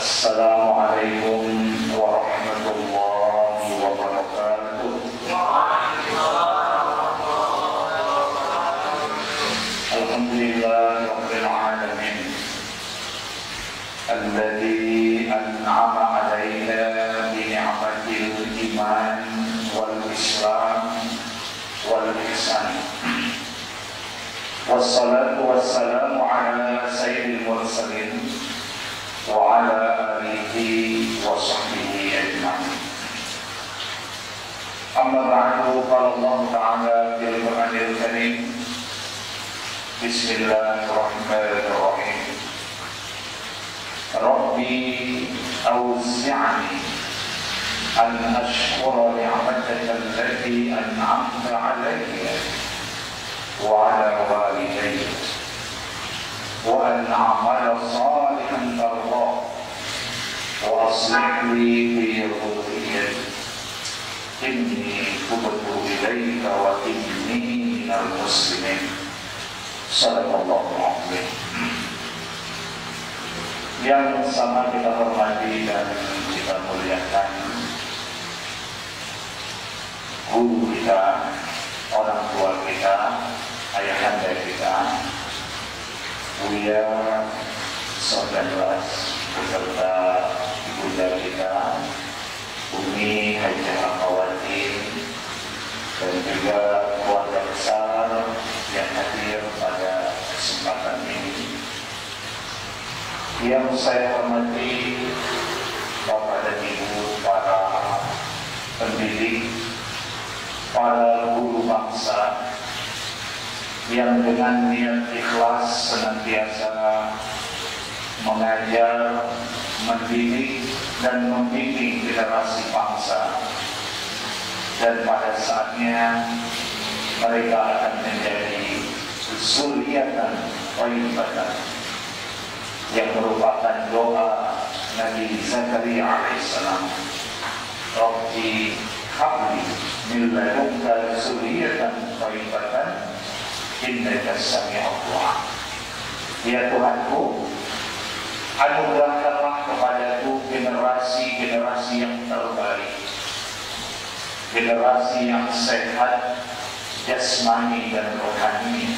Assalamualaikum warahmatullahi wabarakatuh. Alhamdulillah rabbil alamin alladzi an'ama 'alaina bi ni'matil iman wal islam wal ihsan. Wassalatu wassalamu ala sayyidil mursalin wa ala alihi wa sahbihi ajma'in. Amma ba'du, qala Allah ta'ala fil Qur'anil Karim. Bismillahirrahmanirrahim. Rabbi awzi'ni an ashkura ni'mataka allati an'amta 'alayya wa 'ala walidayya wa an a'mala salihan tardah wa aslih li fi dhurriyyati inni tubtu ilayka wa inni minal muslimin. Sallallahu alaihi. Yang sama kita hormati dan kita muliakan guru kita, orang tua kita, ayahanda kita, Buya Saudara beserta ibunda kita Umi Hajah Rahmawati dan juga keluarga besar yang hadir pada kesempatan ini. Yang saya hormati Bapak dan Ibu, para pendidik, para guru bangsa yang dengan niat ikhlas senantiasa mengajar, mendidik dan membimbing generasi bangsa, dan pada saatnya mereka akan menjadi zuriatan thayyibatan yang merupakan doa Nabi Zakaria alaihissalam. Rabbi habli min ladunka zuriyatan thayyibatan innaka sami'ud du'a. Ya Tuhanku, anugerahkanlah kepadaku generasi-generasi yang terbaik, generasi yang sehat jasmani dan rohani,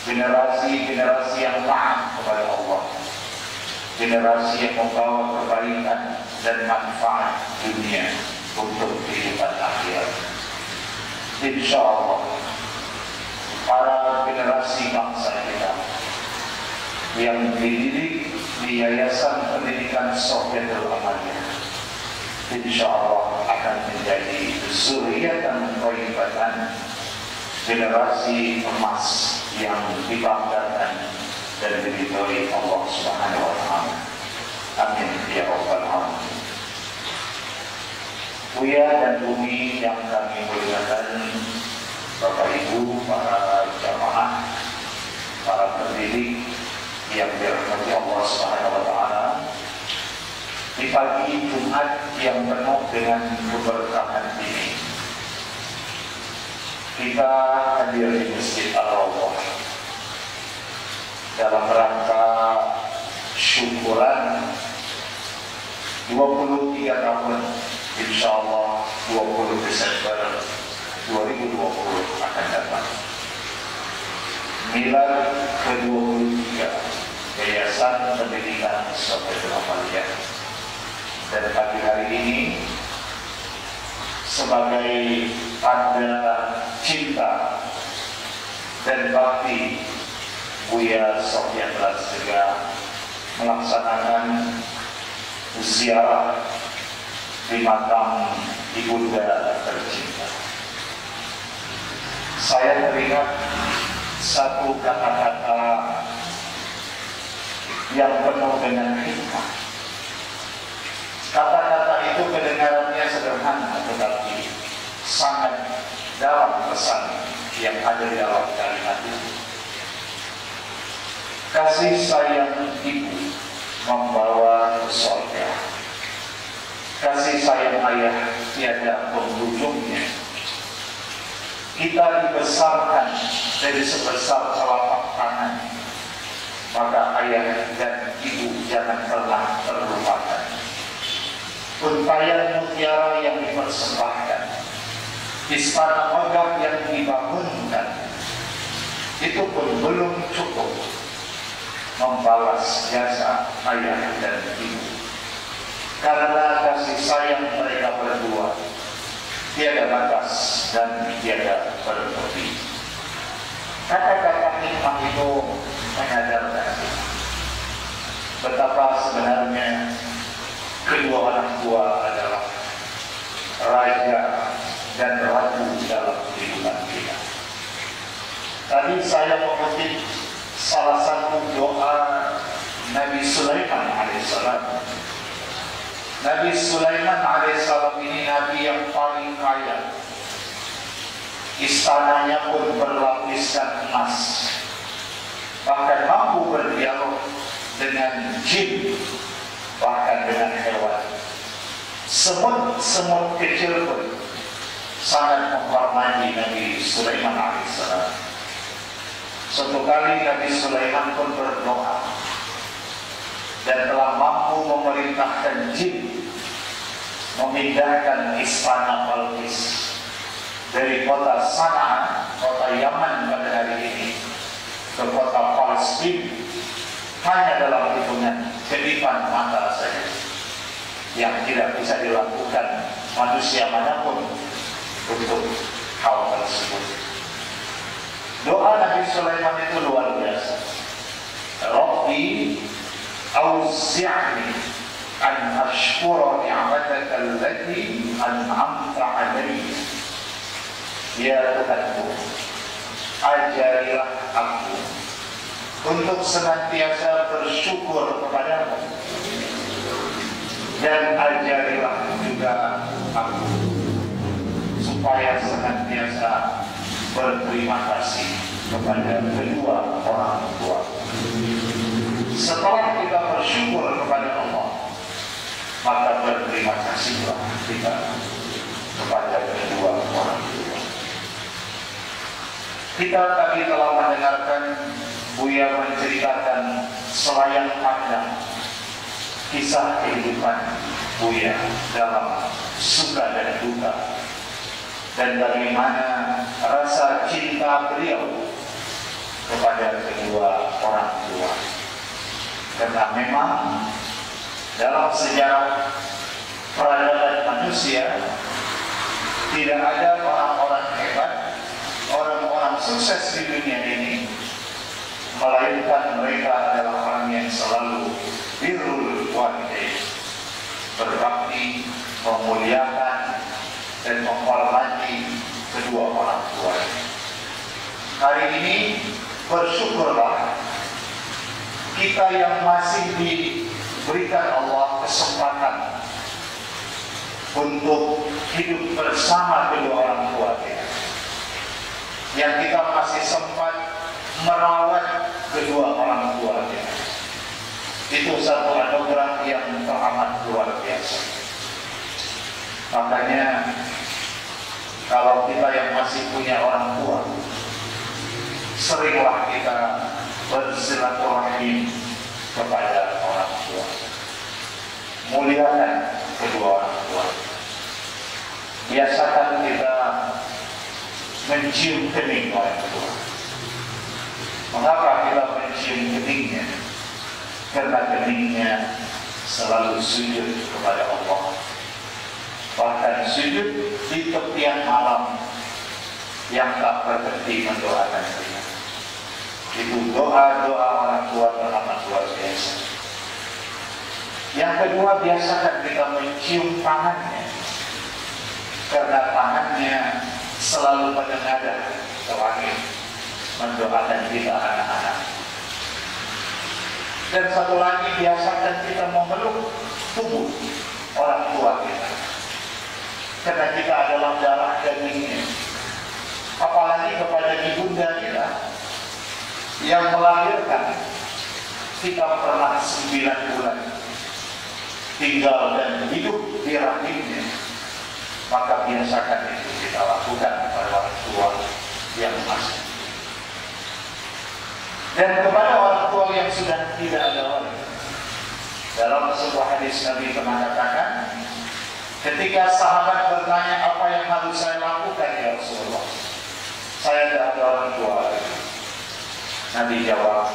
generasi-generasi yang taat kepada Allah, generasi yang membawa kebaikan dan manfaat dunia untuk kehidupan akhirat. Insya Allah para generasi bangsa kita yang dididik di Yayasan Pendidikan Sofietul Amaliyah, insya Allah akan menjadi zuriatan thayyibatan, generasi emas yang dibanggakan dan diridhoi Allah Subhanahu wa taala. Amin ya rabbal alamin. Buya dan Bumi yang kami muliakan, Bapak Ibu, para jamaah, para pendidik yang dirahmati Allah Subhanahu wa taala, di pagi Jumat yang penuh dengan keberkahan ini, kita hadir di Masjid Ar-Rawdah dalam rangka syukuran 23 tahun, insya Allah 20 Desember 2020 akan datang, milad ke-23 Yayasan Pendidikan Sofietul Amaliyah. Dan pagi hari ini, sebagai tanda cinta dan bakti, Buya Sofyan juga melaksanakan ziarah di makam ibunda tercinta. Saya teringat satu kata-kata yang penuh dengan hikmah. Kata-kata itu kedengarannya sederhana, tetapi sangat dalam pesan yang ada di dalam kalimat itu. Kasih sayang ibu membawa ke surga. Kasih sayang ayah tiada penghujungnya. Kita dibesarkan dari sebesar telapak tangan, maka ayah dan ibu jangan pernah terlupa untayan mutiara yang dipersembahkan, istana megah yang dibangunkan, itu pun belum cukup membalas jasa ayah dan ibu. Karena kasih sayang mereka berdua tiada batas dan tiada berhenti. Kata-kata hikmah itu menyadarkan betapa sebenarnya kedua orang tua adalah raja dan ratu dalam kehidupan kita. Tadi saya mengutip salah satu doa Nabi Sulaiman alaihissalam. Nabi Sulaiman alaihissalam ini nabi yang paling kaya. Istananya pun berlapiskan emas, bahkan mampu berdialog dengan jin, bahkan dengan hewan. Semut kecil pun sangat menghormati Nabi Sulaiman alaihissalam. Suatu kali Nabi Sulaiman pun berdoa dan telah mampu memerintahkan jin memindahkan istana Balqis dari kota Sana'a, kota Yaman pada hari ini, ke kota Palestina hanya dalam hitungan kedipan mata saja, yang tidak bisa dilakukan manusia manapun untuk hal tersebut. Doa Nabi Sulaiman itu luar biasa. Rabbi awzi'ni an ashkura ni'mataka allati an'amta 'alayya. Ya Tuhanku, ajarilah aku untuk senantiasa bersyukur kepadamu, dan ajarilah juga aku supaya senantiasa berterima kasih kepada kedua orang tua. Setelah kita bersyukur kepada Allah, maka berterima kasihlah kita kepada kedua orang tua. Kita tadi telah mendengarkan Buya menceritakan selayan pandang kisah kehidupan Buya dalam suka dan duka, dan bagaimana rasa cinta beliau kepada kedua orang tua. Karena memang dalam sejarah peradaban manusia tidak ada orang-orang hebat, orang-orang sukses di dunia ini, melainkan mereka adalah orang yang selalu birrul walidain, berbakti, memuliakan dan menghormati kedua orang tua. Hari ini bersyukurlah kita yang masih diberikan Allah kesempatan untuk hidup bersama kedua orang tua kita, yang kita masih sempat merawat kedua orang tua kita. Itu satu anugerah yang teramat luar biasa. Makanya kalau kita yang masih punya orang tua, seringlah kita bersilaturahim kepada orang tua, muliakan kedua orang tua. Biasakan kita mencium kening orang tua. Mengapa kita mencium keningnya? Karena keningnya selalu sujud kepada Allah, bahkan sujud di tepian malam yang tak berhenti mendoakan dia. Itu doa-doa orang tua teramat luar biasa. Yang kedua, biasakan kita mencium tangannya, karena tangannya selalu menengadah ke langit mendoakan kita anak-anak. Dan satu lagi, biasakan kita memeluk tubuh orang tua kita, karena kita adalah darah dagingnya. Apalagi kepada ibunda kita yang melahirkan kita pernah 9 bulan tinggal dan hidup di rahimnya, maka biasakan itu kita lakukan kepada orang tua yang masih. Dan kepada orang tua yang sudah tidak ada lagi, dalam sebuah hadis Nabi pernah katakan, Ketika sahabat bertanya, apa yang harus saya lakukan ya Rasulullah? Saya tidak ada orang tua. Nabi jawab,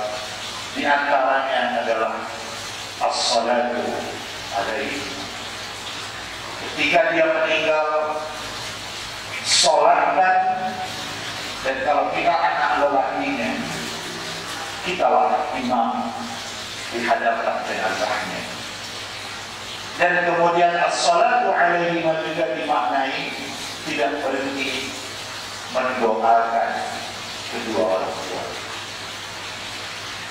di antaranya adalah as-salatu alaihi. Ketika dia meninggal, sholatkan, dan kalau kita anak lelakinya, kitalah imam di hadapan jenazahnya. Dan kemudian as-salatu alaihi juga dimaknai tidak berhenti mendoakan kedua orang tua.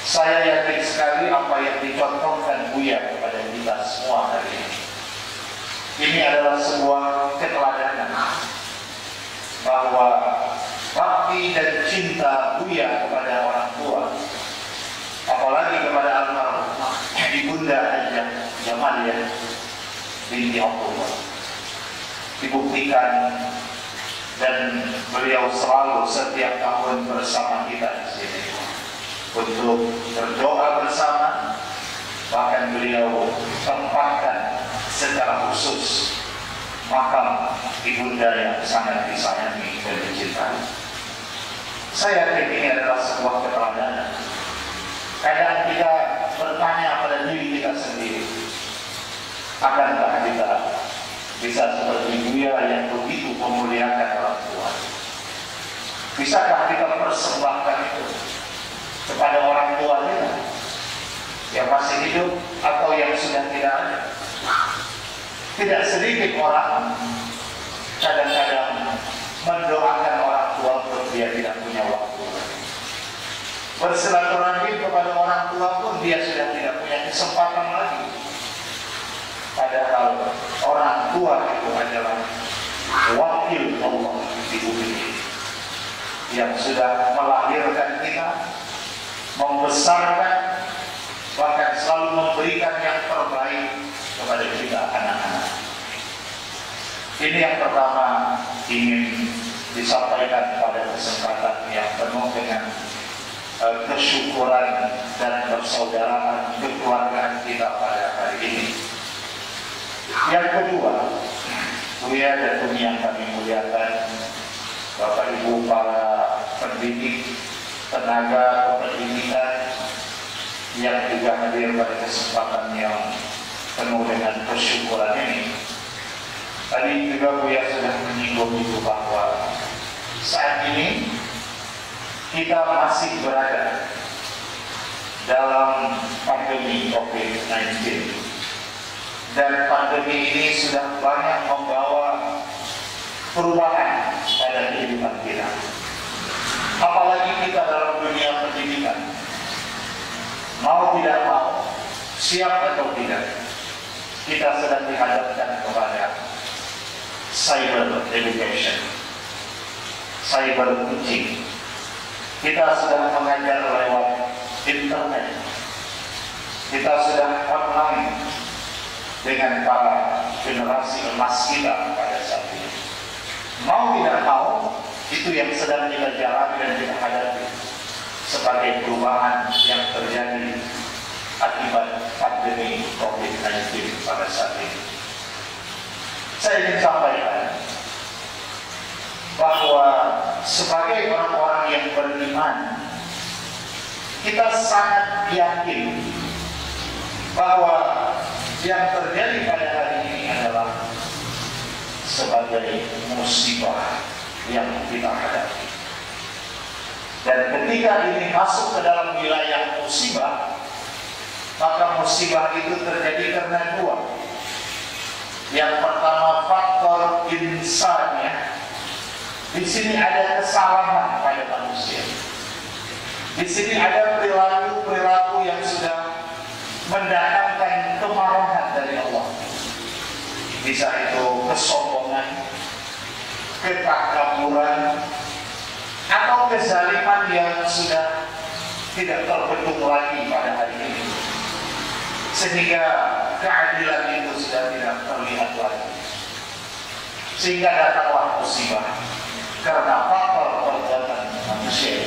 Saya yakin sekali apa yang dicontohkan Buya kepada kita semua hari ini. Ini adalah sebuah keteladanan bahwa bakti dan cinta Buya kepada orang tua, apalagi kepada almarhumah Ibunda Hajah Jamaliyah binti Abdullah, dibuktikan, dan beliau selalu setiap tahun bersama kita di sini untuk berdoa bersama. Bahkan beliau tempatkan secara khusus makam ibunda yang sangat disayangi dan dicintai. Saya yakin ini adalah sebuah keteladanan. Kadang kita bertanya pada diri kita sendiri, akankah kita bisa seperti Buya yang begitu memuliakan orang tua? Bisakah kita persembahkan itu kepada orang tua kita yang masih hidup atau yang sudah tidak ada? Tidak sedikit orang kadang-kadang mendoakan orang tua pun dia tidak punya waktu. Bersilaturahim kepada orang tua pun dia sudah tidak punya kesempatan lagi. Padahal orang tua itu adalah wakil Allah di bumi ini, yang sudah melahirkan kita, membesarkan, bahkan selalu memberikan yang terbaik kepada kita anak-anak. Ini yang pertama ingin disampaikan pada kesempatan yang penuh dengan kesyukuran dan persaudaraan kekeluargaan kita pada hari ini. Yang kedua, Buya dan Umi yang kami muliakan, Bapak Ibu para pendidik, tenaga pendidikan yang juga hadir pada kesempatan yang penuh dengan kesyukuran ini. Tadi juga Buya sudah menyinggung itu bahwa saat ini kita masih berada dalam pandemi COVID-19, dan pandemi ini sudah banyak membawa perubahan pada kehidupan kita. Apalagi kita dalam dunia pendidikan, mau tidak mau, siap atau tidak, kita sedang dihadapkan kepada cyber education, cyber teaching. Kita sedang mengajar lewat internet, kita sedang online dengan para generasi emas kita pada saat ini. Mau tidak mau, itu yang sedang kita jalani dan kita hadapi sebagai perubahan yang terjadi akibat pandemi COVID-19 pada saat ini. Saya ingin sampaikan bahwa sebagai orang-orang yang beriman, kita sangat yakin bahwa yang terjadi pada hari ini adalah sebagai musibah yang kita hadapi. Dan ketika ini masuk ke dalam wilayah musibah, maka musibah itu terjadi karena dua. Yang pertama, faktor insannya. Di sini ada kesalahan pada manusia. Di sini ada perilaku-perilaku yang sudah mendatangkan kemarahan dari Allah. Bisa itu kesombongan, ketakaburan, atau kezaliman yang sudah tidak terbendung lagi pada hari ini, sehingga keadilan itu sudah tidak terlihat lagi, sehingga datanglah musibah karena faktor perbuatan manusia.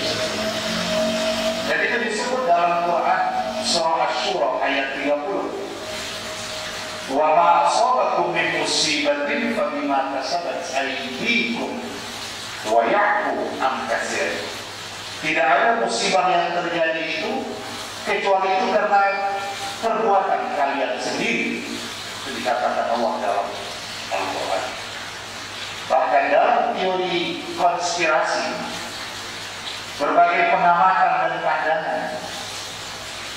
Dan itu disebut dalam Quran surah Asy-Syura ayat 30. Wa ma asabakum min musibatin fabima kasabat aydikum wa ya'fu an katsir. Tidak ada musibah yang terjadi itu kecuali itu karena perbuatan kalian sendiri. Itu dikatakan Allah dalam Al-Quran. Bahkan dalam teori konspirasi, berbagai pengamatan dan pandangan,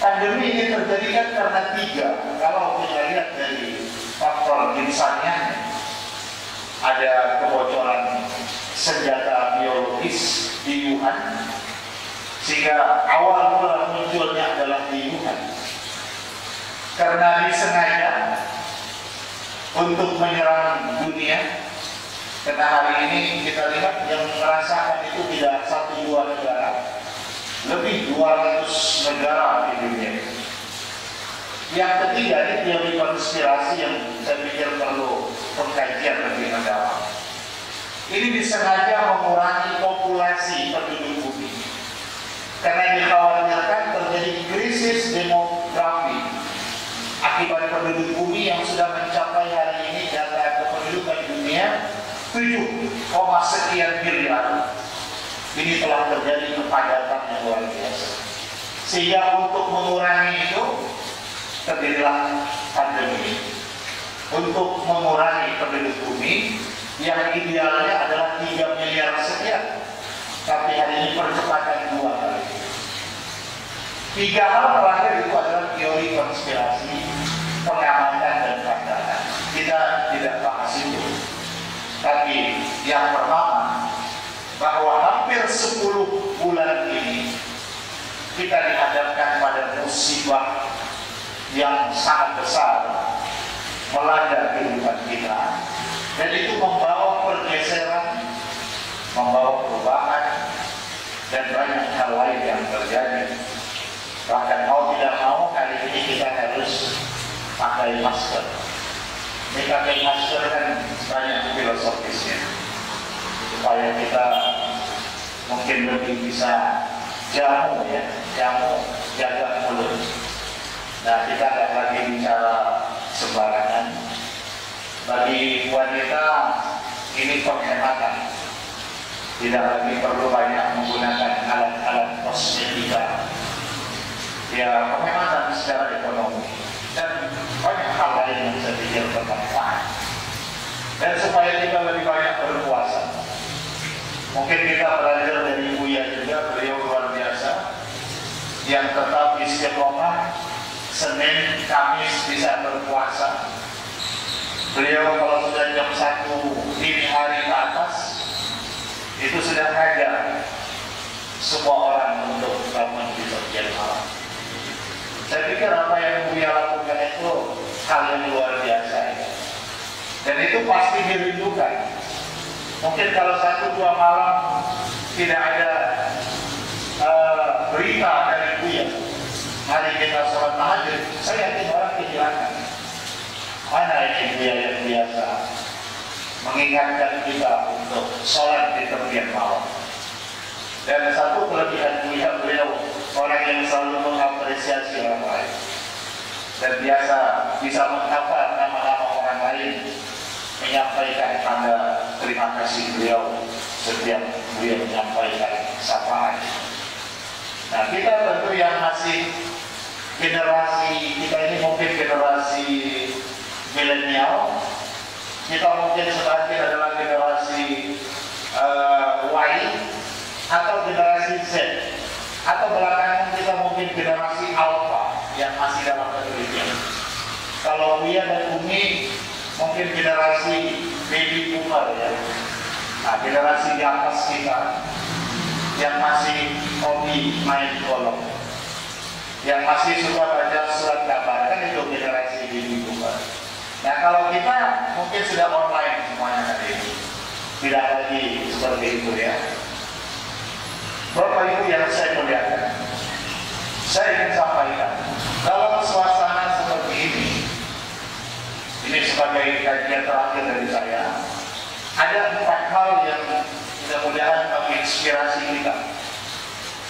pandemi ini terjadi kan karena 3. Kalau kita lihat dari faktor insaniahnya, ada kebocoran senjata biologis di Wuhan, sehingga awal mula munculnya adalah di Wuhan, karena disengaja untuk menyerang dunia. Karena hari ini kita lihat yang merasakan itu tidak 1-2 negara, lebih 200 negara di dunia. Yang ketiga, ini teori konspirasi yang saya pikir perlu pengkajian lebih mendalam. Ini disengaja mengurangi populasi penduduk bumi, karena dikhawatirkan terjadi krisis demografi akibat penduduk bumi yang sudah mencapai hari ini data kependudukan dunia 7, sekian miliar. Ini telah terjadi kepadatan yang luar biasa, sehingga untuk mengurangi itu terjadilah pandemi. Untuk mengurangi penduduk bumi yang idealnya adalah 3 miliar sekian, tapi hari ini percepatan 2 kali. 3 hal terakhir itu adalah teori konspirasi, pengamatan dan pandangan. Kita tidak bahas itu. Tapi yang pertama, bahwa hampir 10 bulan ini kita dihadapkan pada musibah yang sangat besar melanda kehidupan kita, dan itu membawa pergeseran, membawa perubahan, dan banyak hal lain yang terjadi. Bahkan mau tidak mau kali ini kita harus pakai masker. Ini pakai masker kan banyak filosofisnya, supaya kita mungkin lebih bisa jamu jaga mulut. Nah, kita tidak lagi bicara sembarangan. Bagi wanita ini penghematan, tidak lagi perlu banyak menggunakan alat-alat kosmetika. Ya, penghematan secara ekonomi dan banyak hal lain yang saya pikir bermanfaat. Dan supaya kita lebih banyak berpuasa, mungkin kita belajar dari Buya juga, beliau luar biasa, yang tetap istiqomah, Senin, Kamis bisa berpuasa. Beliau kalau sudah jam 1 dini hari ke atas, itu sudah ngajak semua orang untuk bangun di bagian malam. Saya pikir apa yang Buya lakukan itu hal yang luar biasa ya. Dan itu pasti dirindukan. Mungkin kalau 1-2 malam tidak ada berita dari Buya, hari kita sholat tahajud, saya yakin orang kehilangan. Mana ini Buya yang biasa mengingatkan kita untuk sholat di tepian malam. Dan satu kelebihan beliau orang yang selalu mengapresiasi orang lain dan biasa bisa menghafal nama-nama orang lain, menyampaikan tanda terima kasih beliau setiap beliau menyampaikan sapaan. Nah, kita tentu yang masih generasi kita ini mungkin generasi milenial, kita mungkin sebagian adalah generasi Y atau generasi Z, atau belakangan kita mungkin generasi Alpha yang masih dalam penelitian. Kalau Buya dan Umi mungkin generasi baby boomer ya. Nah, generasi di atas kita yang masih hobi main golf, yang masih suka baca surat kabar, kan itu generasi baby boomer. Nah, kalau kita mungkin sudah online semuanya hari ini, tidak lagi seperti itu ya. Bapak Ibu yang saya muliakan, saya ingin sampaikan dalam suasana seperti ini sebagai kajian terakhir dari saya, ada 4 hal yang mudah-mudahan menginspirasi kita,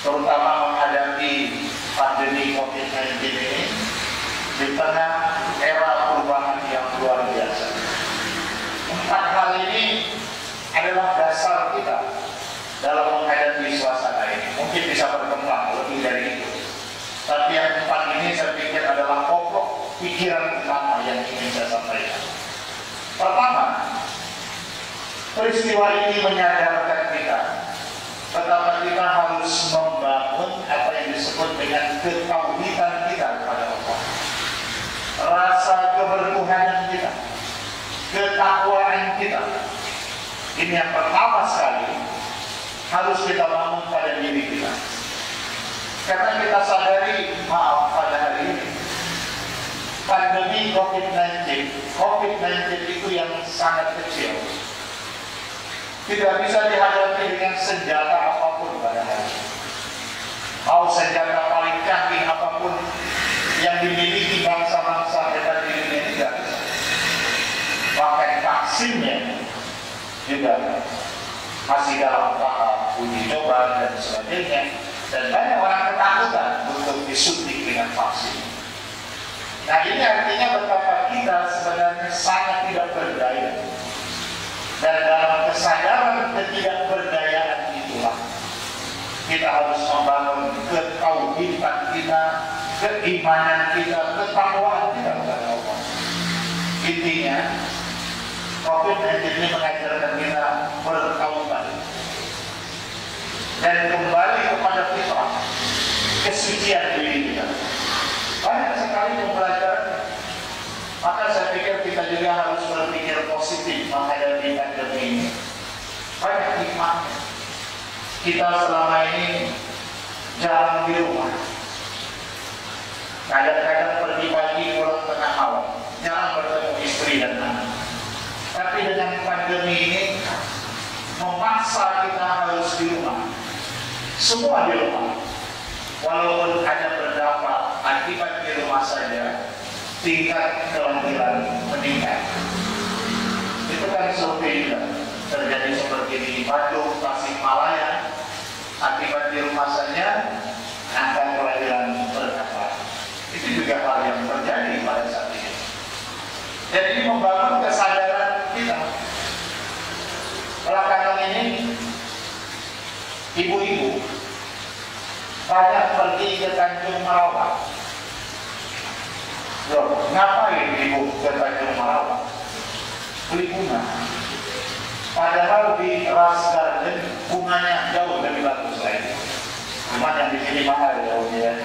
terutama menghadapi pandemi COVID-19 ini di tengah era perubahan yang luar biasa. Peristiwa ini menyadarkan kita betapa kita harus membangun apa yang disebut dengan ketauhidan kita kepada Allah, rasa kebertuhanan kita, ketakwaan kita. Ini yang pertama sekali harus kita bangun pada diri kita. Karena kita sadari, maaf, pada hari ini pandemi COVID-19 itu yang sangat kecil, tidak bisa dihadapi dengan senjata apapun pada hari ini. Mau senjata paling canggih apapun yang dimiliki bangsa-bangsa hebat di dunia ini tidak bisa. Bahkan vaksinnya juga masih dalam tahap uji coba dan sebagainya, dan banyak orang ketakutan untuk disuntik dengan vaksin. Nah, ini artinya betapa kita sebenarnya sangat tidak berdaya. Dan dalam kesadaran ketidakberdayaan itulah kita harus membangun ketauhidan kita, keimanan kita, ketakwaan kita kepada Allah. Intinya, COVID-19 ini mengajarkan kita bertaubat dan kembali kepada fitrah, kesucian diri kita. Banyak sekali pembelajaran. Maka saya pikir kita juga harus berpikir positif menghadapi pandemi ini. Banyak hikmahnya. Kita selama ini jarang di rumah. Kadang-kadang pergi pagi pulang tengah malam, jarang bertemu istri dan anak. Tapi dengan pandemi ini memaksa kita harus di rumah. Semua di rumah. Walaupun ada berdampak akibat di rumah saja, tingkat kelahiran meningkat. Itu kan survei terjadi seperti di Bandung, Tasikmalaya. Akibat di rumah saja, angka kelahiran bertambah. Itu juga hal yang terjadi pada saat ini. Dan ini membangun kesadaran kita. Belakangan ini, ibu-ibu banyak pergi ke Tanjung Merawa. Loh, ngapain ibu ke Tanjung Merawa? Beli bunga. Padahal di Ras Garden bunganya jauh lebih bagus lagi. Cuma yang di sini mahal ya.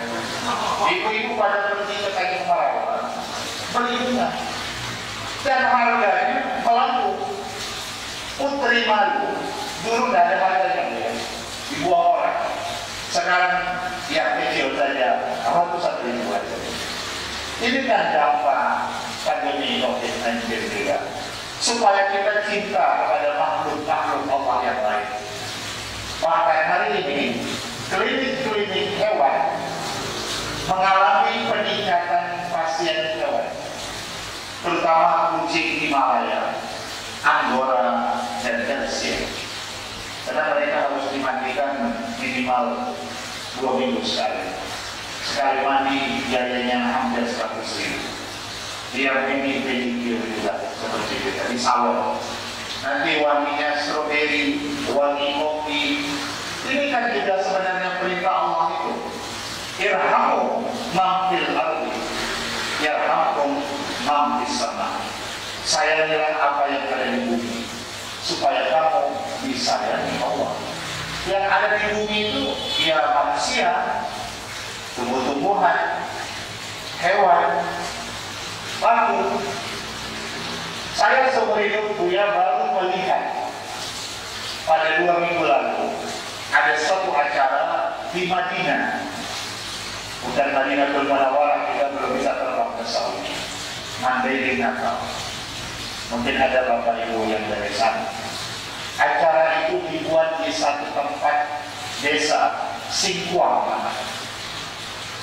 Ibu-ibu pada pergi ke Tanjung Merawa beli bunga. Dan harganya melambung. Putri Malu dulu tidak ada harganya ya. Dibuang orang. Sekarang yang kecil saja ratusan ribu aja. Ini kan dampak pandemi COVID-19 juga. Supaya kita cinta kepada makhluk-makhluk Allah yang lain. Bahkan hari ini klinik-klinik hewan mengalami peningkatan pasien hewan, terutama kucing Himalaya, Angora, dan Persia. Karena mereka harus dimandikan minimal 2 minggu sekali. Sekali mandi biayanya hampir 100.000. Dia ini pedicure juga seperti itu, di salon. Nanti wanginya stroberi, wangi kopi. Ini kan juga sebenarnya perintah Allah itu. Irhamu mamfil ardi, yarhamkum mamfis sama. Sayangilah apa yang ada di bumi, supaya kamu disayangi Allah. Yang ada di bumi itu ya manusia, tumbuh-tumbuhan, hewan, batu. Saya seumur hidup Buya baru melihat pada 2 minggu lalu ada satu acara di Madinah. Bukan Madinatul Munawwarah, kita belum bisa terbang ke Saudi. Mandailing Natal. Mungkin ada bapak ibu yang dari sana. Acara itu dibuat di satu tempat desa Singkuang.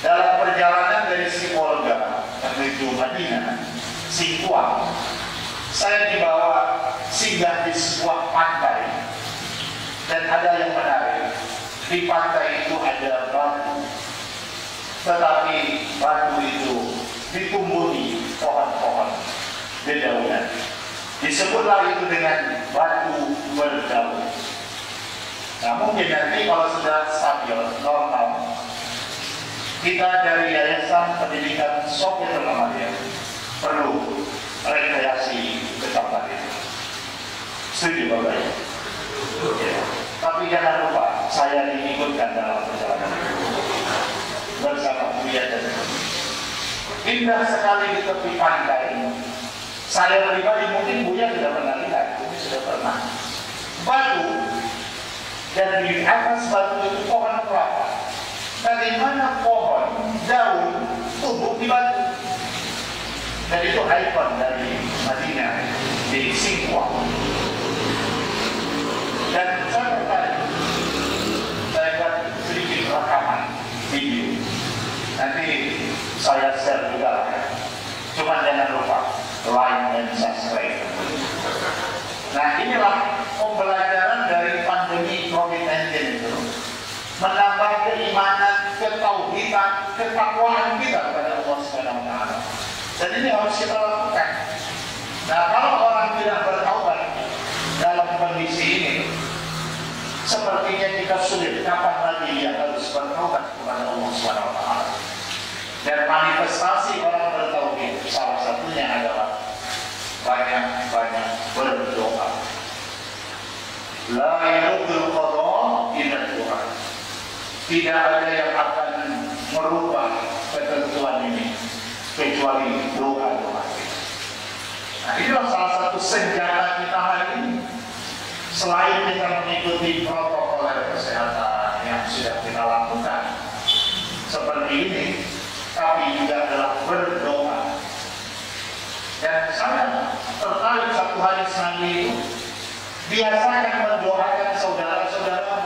Dalam perjalanan dari Sibolga menuju Madinah, Singkuang, saya dibawa singgah di sebuah pantai. Dan ada yang menarik, di pantai itu ada batu, tetapi batu itu ditumbuhi pohon-pohon dedaunan. Disebutlah itu dengan batu berdaun. Nah, mungkin nanti kalau sudah stabil, normal, kita dari Yayasan Pendidikan Sopir Remaja perlu rekreasi ke tempat itu. Setuju Bapak ya? Ya. Tapi jangan lupa, saya diikutkan dalam perjalanan bersama Buya dan indah sekali di tepi pantai. Saya pribadi mungkin Buya tidak pernah lihat, tapi sudah pernah. Batu, dan di atas batu itu pohon kelapa. Bagaimana pohon, daun, tumbuh di batu. Dan itu ikon dari Madinah, di Singkawang. Dan saya tertarik, saya buat sedikit rekaman video. Nanti saya share juga. Cuma jangan lupa like dan subscribe. Nah inilah pembelajaran dari pandemi COVID-19 itu, menambah keimanan, ketauhidan, ketakwaan kita kepada Allah Subhanahu wa Ta'ala. Dan ini harus kita lakukan. Nah kalau orang tidak bertaubat dalam kondisi ini, sepertinya kita sulit. Kapan lagi dia harus bertaubat kepada Allah Subhanahu wa Ta'ala? Dan manifestasi orang bertauhid salah satunya adalah banyak-banyak berdoa. La yaruddul qada illa doa. Tidak ada yang akan merubah ketentuan ini kecuali doa-doa. Nah inilah salah satu senjata kita hari ini. Selain kita mengikuti protokol kesehatan yang sudah kita lakukan seperti ini, tapi juga adalah berdoa. Dan saya tertarik satu hadis Nabi itu, biasakan mendoakan saudara-saudara.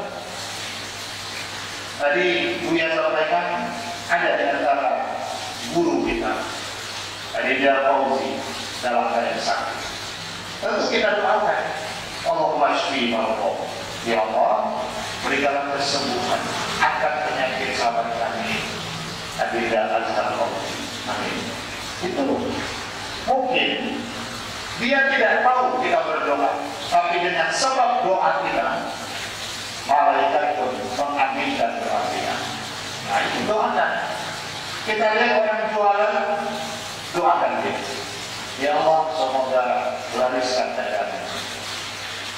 Tadi Buya sampaikan ada di antara guru kita, Adinda Fauzi, dalam keadaan sakit. Tentu kita doakan, Allahumma shfi marhum. Ya Allah, berikanlah kesembuhan akan penyakit sahabat kami, Adinda Fauzi. Amin. Itu mungkin dia tidak tahu kita berdoa, tapi dengan sebab doa kita, malaikat pun mengaminkan doa kita. Nah itu doakan. Kita lihat orang jualan, doakan dia. Ya Allah, semoga lariskan dagangan.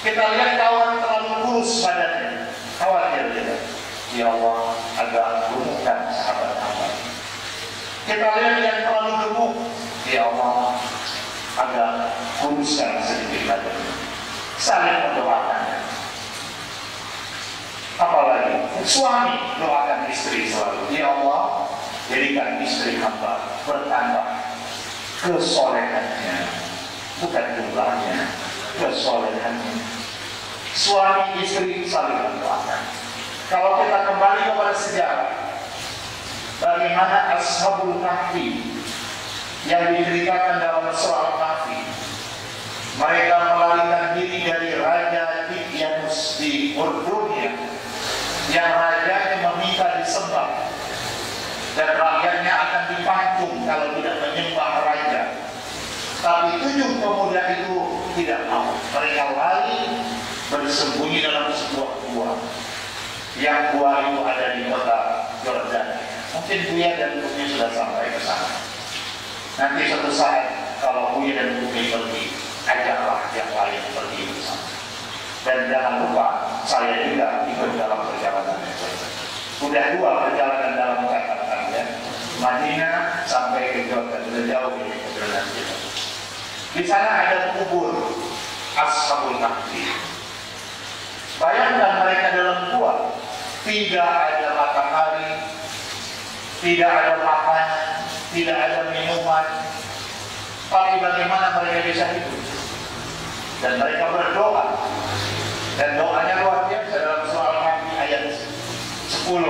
Kita lihat kawan terlalu kurus badannya, khawatir dia. Ya Allah, agak lumpuhkan sahabat hamba. Kita lihat yang terlalu gemuk, ya Allah, agak kuruskan sedikit badannya. Saling mendoakan. Apalagi suami doakan istri selalu, ya Allah, jadikan istri hamba bertambah kesolehannya, bukan jumlahnya, kesolehannya. Suami istri saling mendoakan. Kalau kita kembali kepada sejarah, bagaimana Ashabul Kahfi yang diceritakan dalam surah Al-Kahfi, mereka melarikan diri dari Raja Dicyanus di Urdunia, yang rajanya meminta disembah dan rakyatnya akan dipancung kalau tidak menyembah raja. Tapi 7 pemuda itu tidak mau. Mereka lari bersembunyi dalam sebuah gua. Yang gua itu ada di kota Jordan. Mungkin Buya dan Bumi sudah sampai ke sana. Nanti suatu saat kalau Buya dan Bumi pergi, ajaklah yang lain pergi bersama. Dan jangan lupa, saya juga ikut dalam perjalanan itu. Sudah 2 perjalanan dalam catatan ya. Madinah sampai ke Jordan, sudah jauh ini perjalanan kita. Di sana ada kubur Ashabul Kahfi. Bayangkan mereka dalam gua, tidak ada matahari, tidak ada makanan, tidak ada minuman. Tapi bagaimana mereka bisa hidup? Dan mereka berdoa. Dan doanya luar biasa dalam surah Al-Kahfi ayat 10.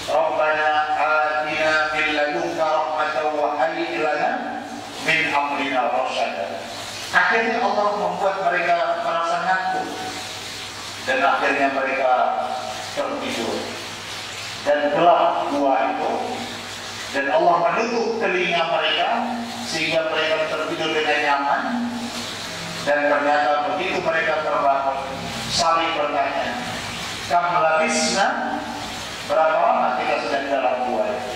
Rabbana atina min ladunka rahmatan wa hayyi' lana min amrina rasyada. Akhirnya Allah membuat mereka merasa ngantuk. Dan akhirnya mereka tertidur. Dan gelap gua itu. Dan Allah menutup telinga mereka sehingga mereka tertidur dengan nyaman. Dan ternyata begitu mereka terbangun, saling bertanya, kam labisna, berapa lama kita sudah dalam gua itu?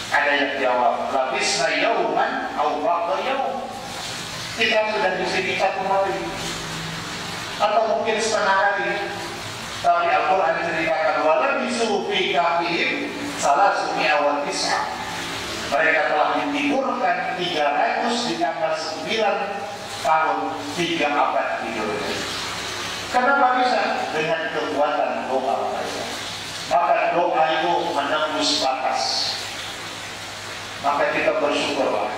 Ada yang jawab, labisna yauman au ba'da yaum. Kita sudah di sini 1 hari. atau mungkin setengah hari. Tapi Al-Quran ceritakan walabisu fi kahfihim salasumia wa tis'a. Mereka telah ditimbulkan 300 ditambah 9 tahun 3 abad tidurnya. Kenapa bisa? Dengan kekuatan doa mereka. Maka doa itu menembus batas. Maka kita bersyukurlah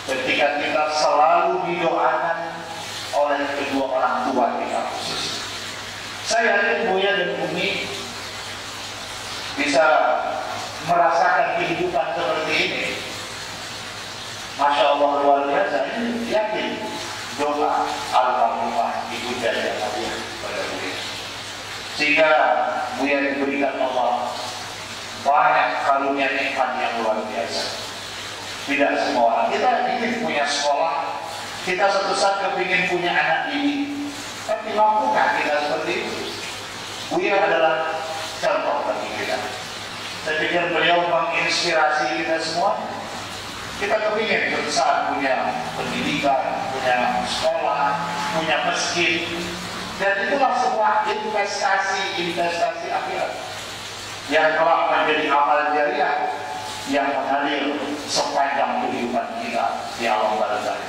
ketika kita selalu didoakan oleh kedua orang tua kita khusus. Saya yakin Buya dan Umi bisa merasakan kehidupan seperti ini. Masya Allah luar biasa. Ini yakin doa almarhumah Ibu Jaja Nadia pada Buya, sehingga Buya diberikan Allah banyak karunia nikmat yang luar biasa. Tidak semua orang. Kita ingin punya sekolah, kita suatu saat kepingin punya anak ini, tapi mampukah kita seperti itu? Buya adalah contoh bagi kita. Saya pikir beliau menginspirasi kita semua. Kita kepingin suatu saat punya pendidikan, punya sekolah, punya masjid, dan itulah semua investasi akhirat yang telah menjadi amal jariah yang mengalir sepanjang kehidupan kita di alam barzakh.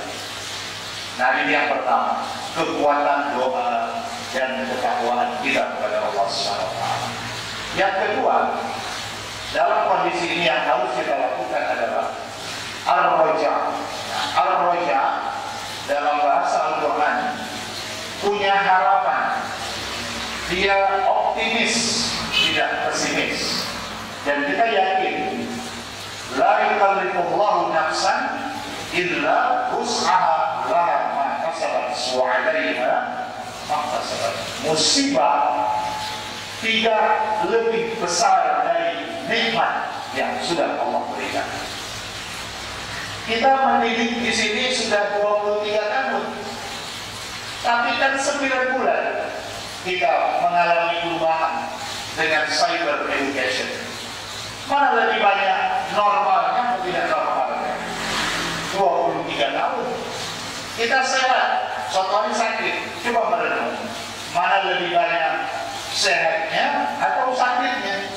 Nah, ini yang pertama, kekuatan doa dan ketakwaan kita kepada Allah SWT. Yang kedua, dalam kondisi ini yang harus kita lakukan adalah ar-roja. Ar-roja dalam bahasa Al-Quran punya harapan, dia optimis, tidak pesimis. Dan kita yakin la yukallifullahu nafsan illa wus'aha laha ma kasabat wa 'alaiha ma kasabat. Musibah tidak lebih besar dari nikmat yang sudah Allah berikan. Kita mendidik di sini sudah 23 tahun, tapi kan 9 bulan kita mengalami perubahan dengan cyber education. Mana lebih banyak normalnya atau tidak normalnya? 23 tahun. Kita sehat, suatu hari sakit. Coba merenung, mana lebih banyak sehatnya atau sakitnya?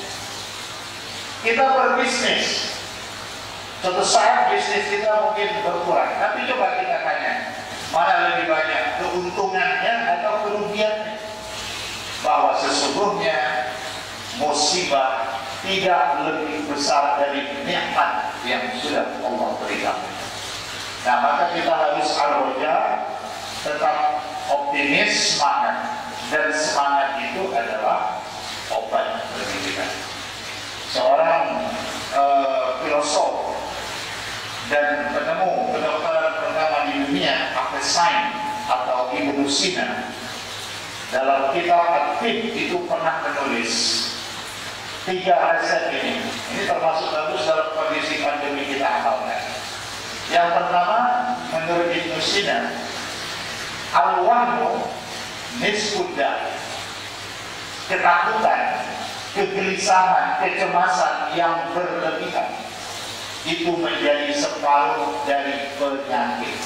Kita berbisnis, suatu saat bisnis kita mungkin berkurang, tapi coba kita tanya, mana lebih banyak keuntungannya atau kerugiannya? Bahwa sesungguhnya musibah tidak lebih besar dari nikmat yang sudah Allah berikan. Nah, maka kita harus ar-roja, tetap optimis, semangat, dan semangat itu adalah obat bagi kita. Seorang filosof dan penemu kedokteran pertama di dunia, Avicenna atau Ibnu Sina, dalam kitab At-Tib itu pernah menulis 3 resep ini. Ini termasuk bagus dalam kondisi pandemi kita amalkan. Yang pertama, menurut Ibnu Sina, al-wahmu nisfudda, ketakutan, kegelisahan, kecemasan yang berlebihan itu menjadi separuh dari penyakit.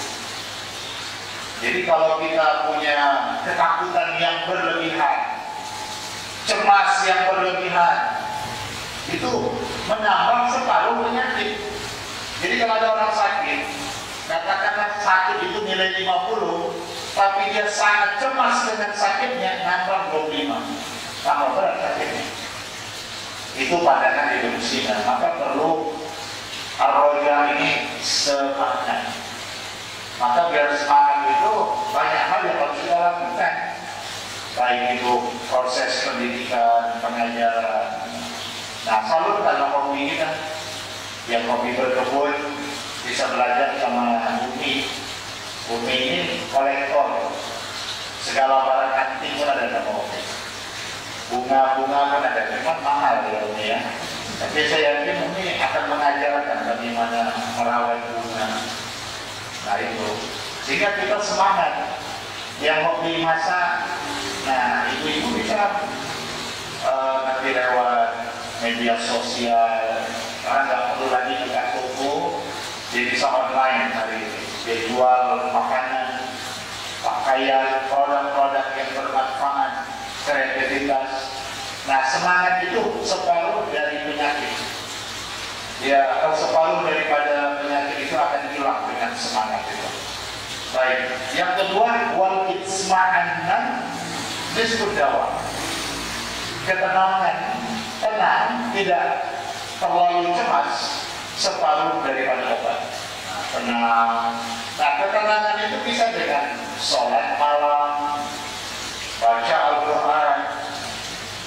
Jadi kalau kita punya ketakutan yang berlebihan, cemas yang berlebihan, itu menambah separuh penyakit. Jadi kalau ada orang sakit, katakanlah sakit itu nilai 50, tapi dia sangat cemas dengan sakitnya, nambah 25, tambah berat sakitnya. Itu pandangan Ibnu Sina. Maka perlu ar-roja ini semangat. Maka biar semangat itu banyak hal yang harus kita lakukan, baik itu proses pendidikan, pengajaran. Nah, salut kalau hobi kita, yang hobi berkebun, bisa belajar sama Umi. Umi ini kolektor, segala barang antik pun ada sama Umi. Bunga-bunga pun ada, memang mahal ya Umi ya. Tapi saya yakin Umi akan mengajarkan bagaimana merawat bunga. Nah itu, sehingga kita semangat. Yang hobi masak, nah ibu-ibu bisa nanti lewat media sosial, karena nggak perlu lagi buka toko, dia bisa online hari ini. Dia jual makanan, pakaian, produk-produk kreativitas. Nah, semangat itu separuh dari penyakit. Ya, separuh daripada penyakit itu akan hilang dengan semangat itu. Baik. Yang kedua, wal itsma'annan nisfud dawa. Ketenangan, tenang, tidak terlalu cemas, separuh daripada obat. Tenang. Nah, ketenangan itu bisa dengan sholat malam, baca Al-Quran,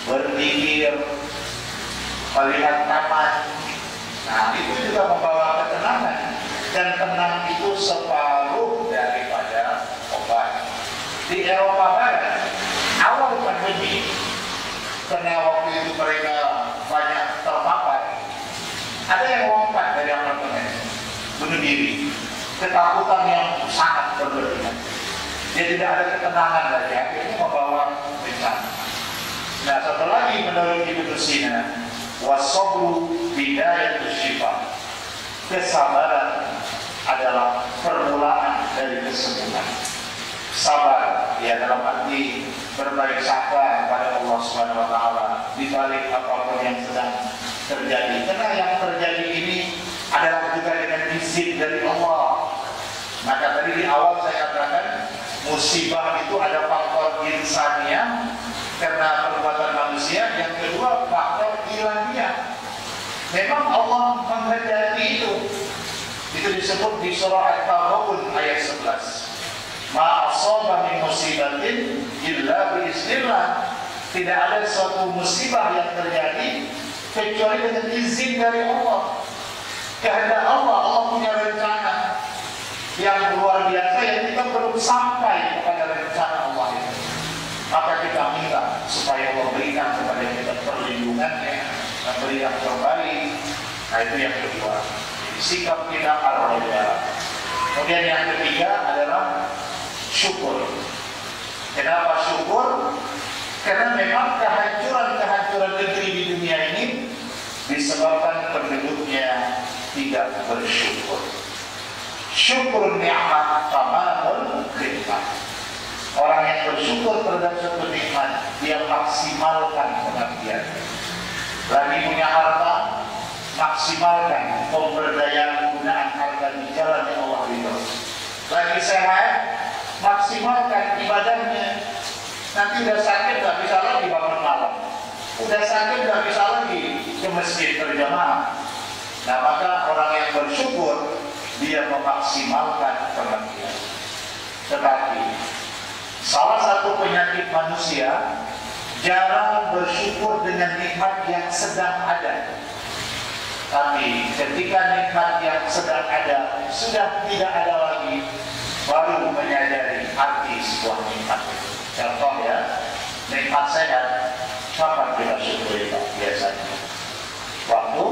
berzikir, melihat taman. Nah, itu juga membawa ketenangan. Dan tenang itu separuh daripada obat. Di Eropa Barat, awal pandemi, karena waktu itu mereka banyak terpapar, ada yang lompat dari apartemen, bunuh diri. Ketakutan yang sangat berlebihan. Dia tidak ada ketenangan lagi, akhirnya membawa bencana. Nah, satu lagi menurut Ibnu Sina, wasabru bidayatus syifa. Kesabaran adalah permulaan dari kesembuhan. Sabar, ya, dalam arti berbaik sangka kepada Allah Subhanahu wa taala di balik apapun yang sedang terjadi. Karena yang terjadi ini adalah juga dengan izin dari Allah. Maka tadi di awal saya katakan musibah itu ada faktor insania karena perbuatan manusia, yang kedua faktor ilahiyah. Memang Allah menghendaki itu. Itu disebut di surah At-Taghabun ayat 11. Ma asaba min musibatin illa biiznillah. Tidak ada suatu musibah yang terjadi kecuali dengan izin dari Allah. Kehendak Allah, Allah punya rencana yang luar biasa yang kita belum sampai kepada rencana Allah itu. Maka kita minta supaya Allah berikan kepada kita perlindungannya, memberi yang terbaik. Nah, itu yang kedua, sikap kita ar-raja. Kemudian yang ketiga adalah syukur. Kenapa syukur? Karena memang kehancuran negeri di dunia ini disebabkan penduduknya tidak bersyukur. Syukur nikmat tamanul khidmat. Orang yang bersyukur terhadap suatu nikmat, dia maksimalkan pengabdiannya. Lagi punya harta, maksimalkan pemberdayaan penggunaan harta di jalan yang Allah ridho. Lagi sehat, maksimalkan ibadahnya. Nanti udah sakit nggak bisa lagi bangun malam, udah sakit nggak bisa lagi ke masjid berjamaah. Nah, maka orang yang bersyukur dia memaksimalkan pengabdian. Tetapi salah satu penyakit manusia jarang bersyukur dengan nikmat yang sedang ada. Tapi ketika nikmat yang sedang ada sudah tidak ada lagi, baru menyadari arti sebuah nikmat. Contoh ya, nikmat sehat, kapan kita syukuri Pak? Biasanya waktu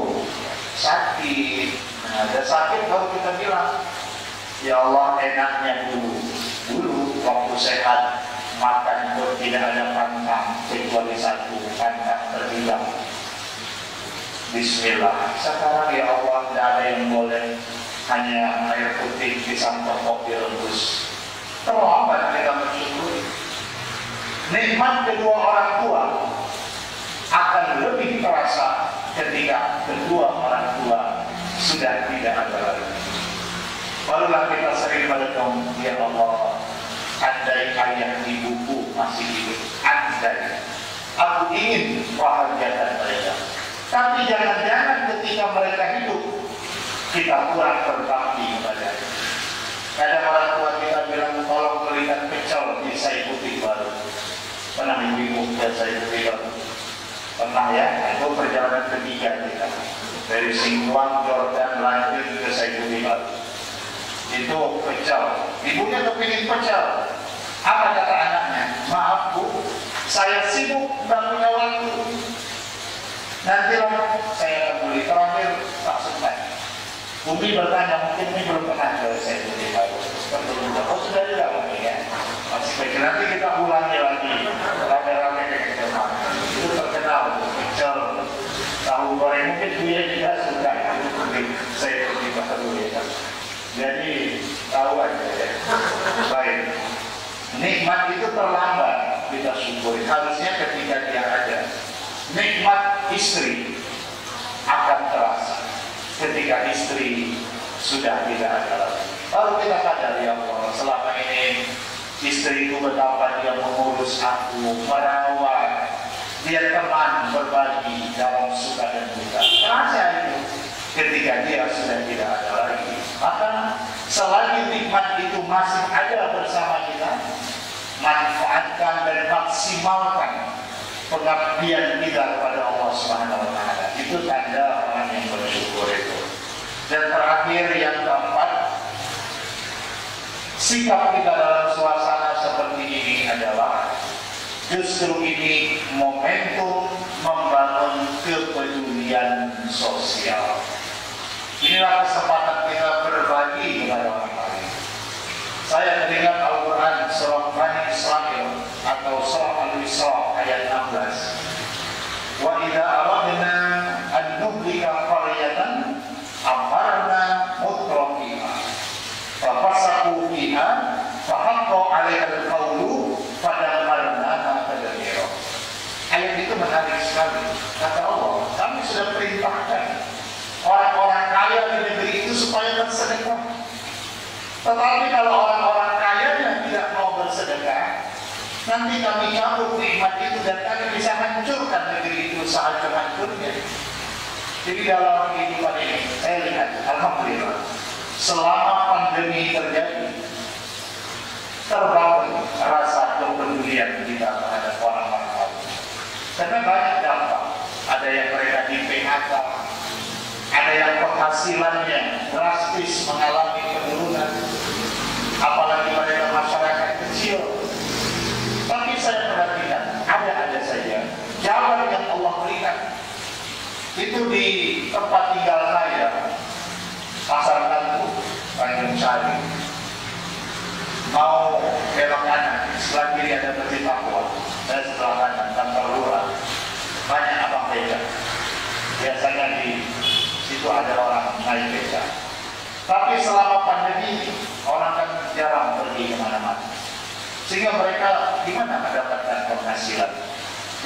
sakit. Nah, ada sakit baru kita bilang, ya Allah enaknya dulu waktu sehat makan pun tidak ada pantang kecuali satu pantang terhilang. Bismillah. Sekarang ya Allah tidak ada yang boleh, hanya air putih disantap kopi rebus. Terlambat kita bersyukur. Nikmat kedua orang tua akan lebih terasa ketika kedua orang tua sudah tidak ada lagi. Barulah kita sering berdoa, ya Allah, andai ayah ibuku masih hidup, andai aku ingin bahagiakan mereka. Tapi jangan-jangan ketika mereka hidup kita kurang berbakti kepada. Kadang orang tua kita bilang, tolong berikan pecel di Sai Putih baru. Pernah ibu dan Sai Putih baru? Pernah ya? Itu perjalanan ketiga kita dari Singkuang, Jordan, lanjut ke Sai Putih baru. Itu pecel. Ibunya kepingin pecel. Apa kata anaknya? Maaf Bu, saya sibuk dan punya waktu. Nanti saya akan beli. Terakhir tak sempat. Umi bertanya, mungkin Umi belum pernah ke Sai Putih baru. Oh sudah juga Umi ya. Masih kecil, nanti kita ulangi lagi. Rame-rame ke depan. Itu terkenal pecel tahu goreng. Mungkin dia tidak suka Sai Putih baru ya. Jadi tahu aja ya. Baik. Nikmat itu terlambat kita syukuri. Harusnya ketika dia ada, nikmat istri akan terasa. Ketika istri sudah tidak ada lagi, baru kita sadar, ya Allah, selama ini istriku betapa dia mengurus aku, merawat, dia teman berbagi dalam suka dan duka. Terasa itu ketika dia sudah tidak ada lagi. Maka selagi nikmat itu masih ada bersama kita, manfaatkan dan maksimalkan pengabdian kita kepada Allah Subhanahu wa Ta'ala. Itu tanda orang yang bersyukur itu. Dan terakhir, yang keempat, sikap kita dalam suasana seperti ini adalah justru ini momentum membangun kepedulian sosial. Inilah kesempatan kita berbagi kepada orang lain. Saya mendengar Al-Quran surah Bani Israil atau surah Al-Isra ayat 16. Wa idza aradna an nuhlika qaryatan amarna mutrafiha fa fasaqu fiha fa haqqa 'alaiha al-qawlu fadamarnaha tadmira. Ayat itu menarik sekali. Kata Allah, kami sudah perintahkan orang-orang kaya di negeri itu supaya bersedekah. Tetapi kalau orang-orang kayanya tidak mau bersedekah, nanti kami cabut nikmat itu dan kami bisa hancurkan negeri itu sehancur-hancurnya. Jadi dalam kehidupan ini, saya lihat, alhamdulillah, selama pandemi terjadi, terbangun rasa kepedulian kita terhadap orang-orang lain. Karena banyak dampak. Ada yang mereka di PHK, ada yang penghasilannya drastis mengalami penurunan, apalagi pada masyarakat kecil. Tapi saya perhatikan, ada saja jalan yang Allah berikan. Itu di tempat tinggal saya, Pasar Tantu, Tanjung Sari. Mau belok kanan, sebelah kiri ada Masjid Papua, dan sebelah kanan kantor lurah. Banyak abang beca. Biasanya di situ ada orang naik beca. Tapi selama pandemi orang kan jarang pergi kemana-mana, sehingga mereka gimana mendapatkan penghasilan?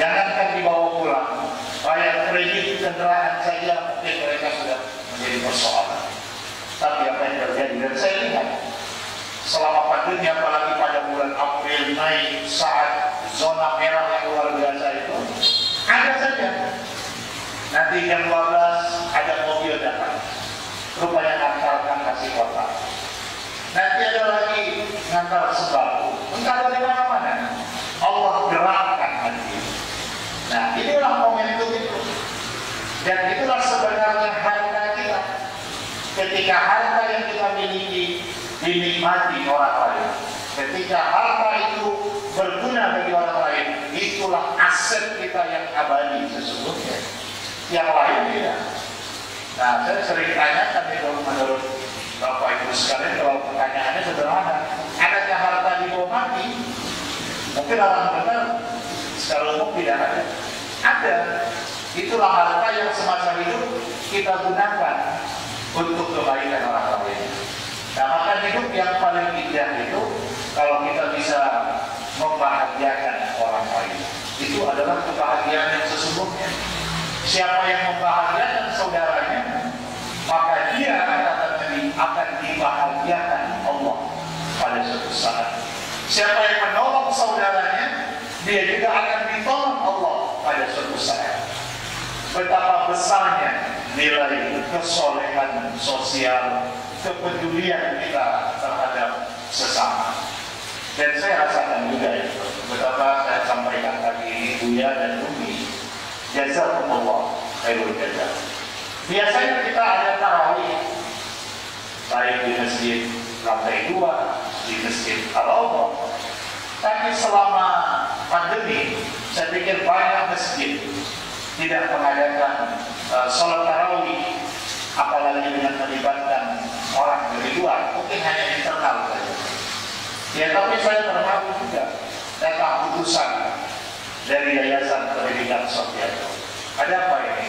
Jangankan dibawa pulang, bayar kredit kendaraan saja mungkin mereka sudah menjadi persoalan. Tapi apa yang terjadi, dan saya lihat selama pandemi, apalagi pada bulan April, Mei, saat zona merah yang luar biasa itu, ada saja. Nanti jam 12 ada mobil datang, rupanya ngantarkan nasi kotak. Nanti ada lagi ngantar sembako, entah dari mana-mana. Allah gerakkan hati. Nah, inilah momentum itu. Dan itulah sebenarnya harta kita. Ketika harta yang kita miliki dinikmati orang lain, ketika harta itu berguna bagi orang lain, itulah aset kita yang abadi sesungguhnya. Yang lain tidak. Nah, saya sering tanyakan itu menurut Bapak Ibu sekalian, kalau pertanyaannya sederhana, adakah harta dibawa mati? Mungkin orang benar secara umum tidak ada. Ada. Itulah harta yang semasa hidup kita gunakan untuk kebaikan orang lain. Nah, maka hidup yang paling indah itu kalau kita bisa membahagiakan orang lain. Itu adalah kebahagiaan yang sesungguhnya. Siapa yang membahagiakan saudaranya, maka dia akan dibahagiakan Allah pada suatu saat. Siapa yang menolong saudaranya, dia juga akan ditolong Allah pada suatu saat. Betapa besarnya nilai kesolehan sosial, kepedulian kita terhadap sesama. Dan saya rasakan juga itu. Betapa saya sampaikan tadi ini, Buya dan Umi, jazakumullah khairul jazaa. Biasanya kita ada tarawih, baik di masjid lantai 2, di masjid Al-Awwal. Tapi selama pandemi, saya pikir banyak masjid tidak mengadakan sholat tarawih, apalagi dengan melibatkan orang dari luar, mungkin hanya internal saja. Ya, tapi saya terharu juga datang putusan dari Yayasan Pendidikan Sofiato. Ada apa ini?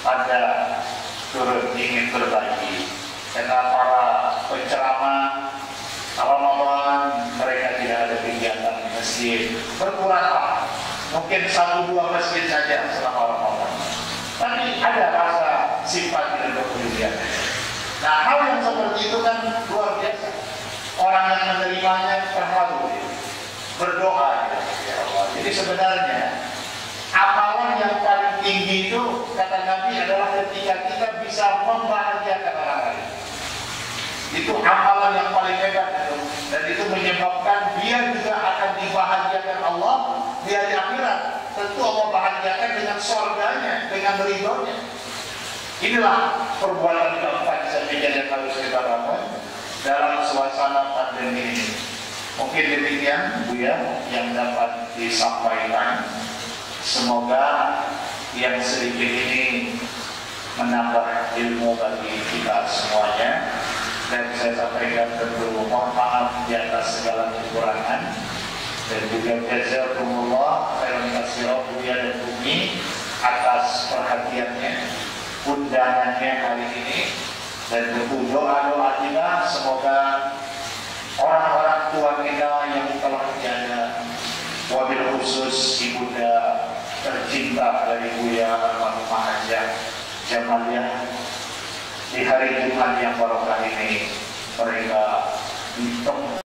Anda turut ingin berbagi karena para penceramah Ramadan mereka tidak ada kegiatan di masjid, berkurang lah. Mungkin 1-2 masjid saja selama Ramadan. Tapi ada rasa simpati dan kepedulian. Nah, hal yang seperti itu kan luar biasa. Orang yang menerimanya terharu, berdoa ya Allah. Jadi sebenarnya amalan yang paling tinggi itu kata Nabi adalah ketika kita bisa membahagiakan orang lain. Itu amalan yang paling hebat itu. Dan itu menyebabkan dia juga akan dibahagiakan Allah di hari akhirat. Tentu Allah bahagiakan dengan surganya, dengan ridhonya. Inilah perbuatan keempat yang harus kita lakukan dalam suasana pandemi ini. Mungkin demikian Buya yang dapat disampaikan. Semoga yang sedikit ini menambah ilmu bagi kita semuanya. Dan saya sampaikan tentu mohon maaf di atas segala kekurangan. Dan juga jazakumullah khairan katsiran Buya dan Bumi atas perhatiannya, undangannya hari ini. Dan tentu doa-doa kita semoga orang-orang tua kita yang telah tiada, wabil khusus ibunda tercinta dari Buya Almarhumah Hajah Jamaliah, di hari Jumat yang barokah ini mereka ditemui